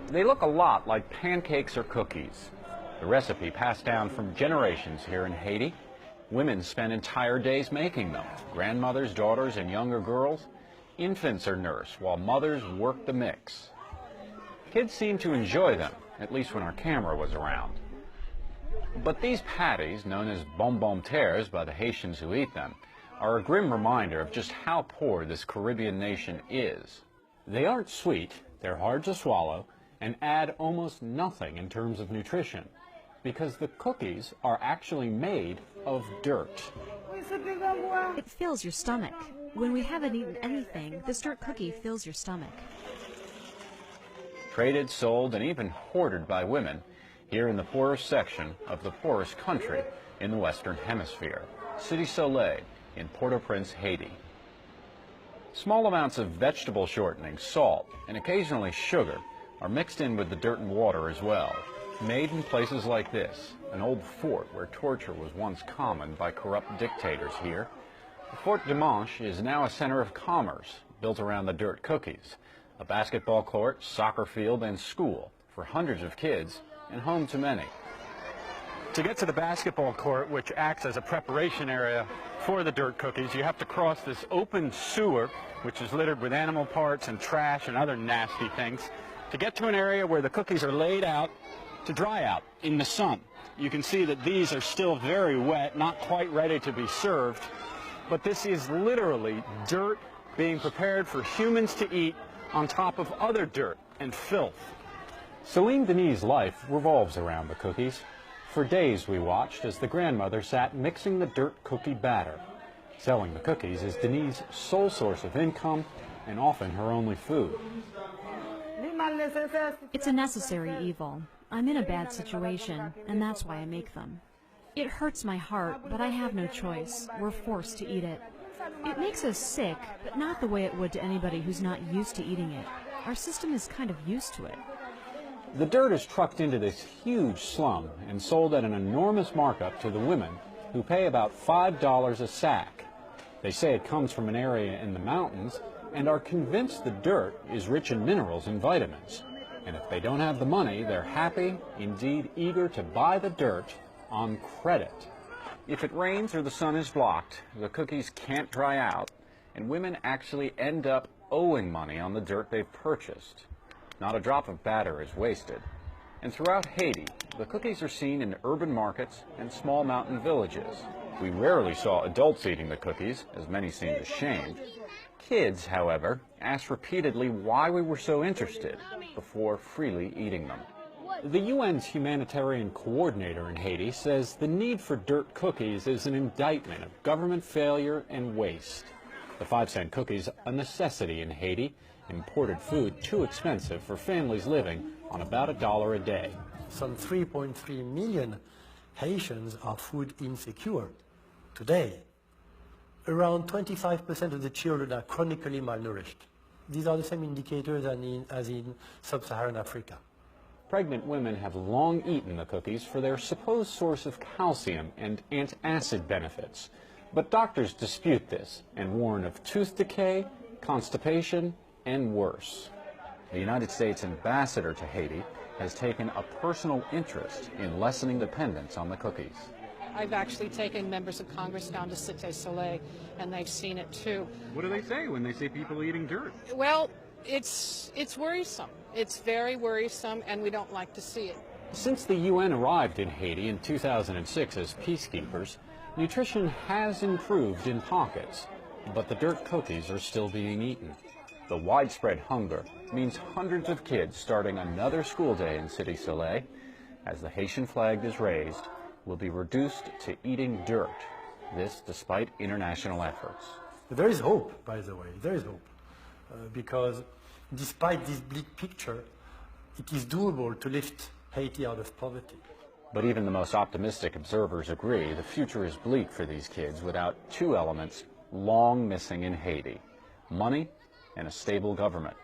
They look a lot like pancakes or cookies. The recipe passed down from generations here in Haiti. Women spend entire days making them. Grandmothers, daughters, and younger girls. Infants are nursed while mothers work the mix. Kids seem to enjoy them, at least when our camera was around. But these patties, known as bonbon terres by the Haitians who eat them, are a grim reminder of just how poor this Caribbean nation is. They aren't sweet, they're hard to swallow, and add almost nothing in terms of nutrition, because the cookies are actually made of dirt. It fills your stomach. When we haven't eaten anything, this dirt cookie fills your stomach. Traded, sold, and even hoarded by women here in the poorest section of the poorest country in the Western Hemisphere, Cité Soleil in Port-au-Prince, Haiti. Small amounts of vegetable shortening, salt, and occasionally sugar are mixed in with the dirt and water as well. Made in places like this, an old fort where torture was once common by corrupt dictators here. The Fort Dimanche is now a center of commerce built around the dirt cookies, a basketball court, soccer field, and school for hundreds of kids and home to many. To get to the basketball court, which acts as a preparation area for the dirt cookies, you have to cross this open sewer, which is littered with animal parts and trash and other nasty things, to get to an area where the cookies are laid out to dry out in the sun. You can see that these are still very wet, not quite ready to be served, but this is literally dirt being prepared for humans to eat on top of other dirt and filth. Celine Denis' life revolves around the cookies. For days we watched as the grandmother sat mixing the dirt cookie batter. Selling the cookies is Denis' sole source of income and often her only food. It's a necessary evil. I'm in a bad situation, and that's why I make them. It hurts my heart, but I have no choice. We're forced to eat it. It makes us sick, but not the way it would to anybody who's not used to eating it. Our system is kind of used to it. The dirt is trucked into this huge slum and sold at an enormous markup to the women, who pay about $5 a sack. They say it comes from an area in the mountains and are convinced the dirt is rich in minerals and vitamins. And if they don't have the money, they're happy, indeed eager to buy the dirt on credit. If it rains or the sun is blocked, the cookies can't dry out, and women actually end up owing money on the dirt they've purchased. Not a drop of batter is wasted. And throughout Haiti, the cookies are seen in urban markets and small mountain villages. We rarely saw adults eating the cookies, as many seemed ashamed. Kids, however, asked repeatedly why we were so interested before freely eating them. The UN's humanitarian coordinator in Haiti says the need for dirt cookies is an indictment of government failure and waste. The 5-cent cookies, a necessity in Haiti, imported food too expensive for families living on about $1 a day. Some 3.3 million Haitians are food insecure today. Around 25% of the children are chronically malnourished. These are the same indicators as in sub-Saharan Africa. Pregnant women have long eaten the cookies for their supposed source of calcium and antacid benefits. But doctors dispute this and warn of tooth decay, constipation, and worse. The United States ambassador to Haiti has taken a personal interest in lessening dependence on the cookies. I've actually taken members of Congress down to Cité Soleil, and they've seen it too. What do they say when they see people eating dirt? Well, it's worrisome. It's very worrisome, and we don't like to see it. Since the UN arrived in Haiti in 2006 as peacekeepers, nutrition has improved in pockets, but the dirt cookies are still being eaten. The widespread hunger means hundreds of kids starting another school day in Cité Soleil, as the Haitian flag is raised, will be reduced to eating dirt. This despite international efforts. There is hope, by the way. There is hope. Because despite this bleak picture, it is doable to lift Haiti out of poverty. But even the most optimistic observers agree the future is bleak for these kids without two elements long missing in Haiti: money and a stable government.